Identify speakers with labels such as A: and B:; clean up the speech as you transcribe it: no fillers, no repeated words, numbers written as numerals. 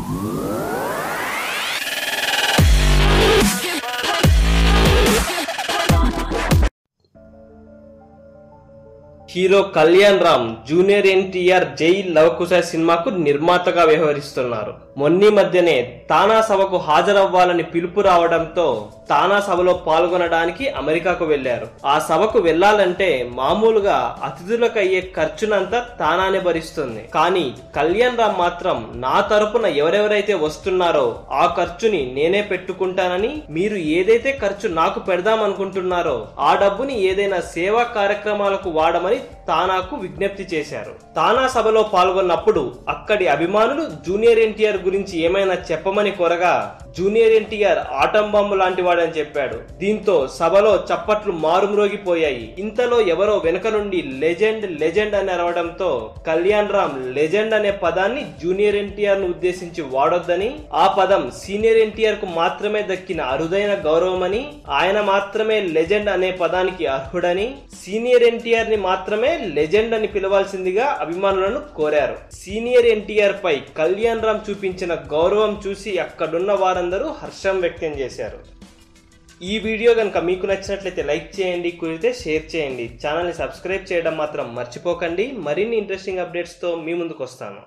A: Hero Kalyan Ram junior NTR జై లవకుశ సినిమాకు నిర్మాతగా వ్యవహరిస్తున్నారు. మొన్నీ మధ్యనే తానా సభకు హాజరవ్వాలని పిలుపు రావడంతో తానా సభలో పాల్గొనడానికి అమెరికాకు వెళ్లారు. ఆ సభకు వెళ్లాలంటే మామూలుగా అతిథులకు అయ్యే ఖర్చునంతా తానానే భరిస్తుంది. కానీ కళ్యాణ్ రామ్ మాత్రం నా తరపున ఎవరెవరైతే వస్తున్నారో ఆ ఖర్చుని నేనే పెట్టుకుంటానని, మీరు ఏదైతే ఖర్చు నాకు పెడదామనుకుంటున్నారో ఆ డబ్బుని ఏదైనా సేవా కార్యక్రమాలకు వాడమని తానాకు విజ్ఞప్తి చేశారు. తానా సభలో పాల్గొన్నప్పుడు అక్కడి అభిమానులు జూనియర్ ఎన్టీఆర్ గురించి ఏమైనా చెప్పమని కోరగా జూనియర్ ఎన్టీఆర్ ఆటం బాంబు లాంటి వాడని చెప్పాడు. దీంతో సభలో చప్పట్లు మారుమ్రోగిపోయాయి. ఇంతలో ఎవరో వెనుక నుండి లెజెండ్ లెజెండ్ అని అరవడంతో కళ్యాణ్ రామ్ లెజెండ్ అనే పదాన్ని జూనియర్ ఎన్టీఆర్ ను ఉద్దేశించి వాడొద్దని, ఆ పదం సీనియర్ ఎన్టీఆర్ కు మాత్రమే దక్కిన అరుదైన గౌరవమని, ఆయన మాత్రమే లెజెండ్ అనే పదానికి అర్హుడని, సీనియర్ ఎన్టీఆర్ ని మాత్రమే లెజెండ్ అని పిలవాల్సిందిగా అభిమానులను కోరారు. సీనియర్ ఎన్టీఆర్ పై కళ్యాణ్ రామ్ చూపించిన గౌరవం చూసి అక్కడున్న వారందరూ హర్షం వ్యక్తం చేశారు. ఈ వీడియో కనుక మీకు నచ్చినట్లయితే లైక్ చేయండి, కుదిరితే షేర్ చేయండి. ఛానల్ ని సబ్స్క్రైబ్ చేయడం మాత్రం మర్చిపోకండి. మరిన్ని ఇంట్రెస్టింగ్ అప్డేట్స్ తో మీ ముందుకు వస్తాను.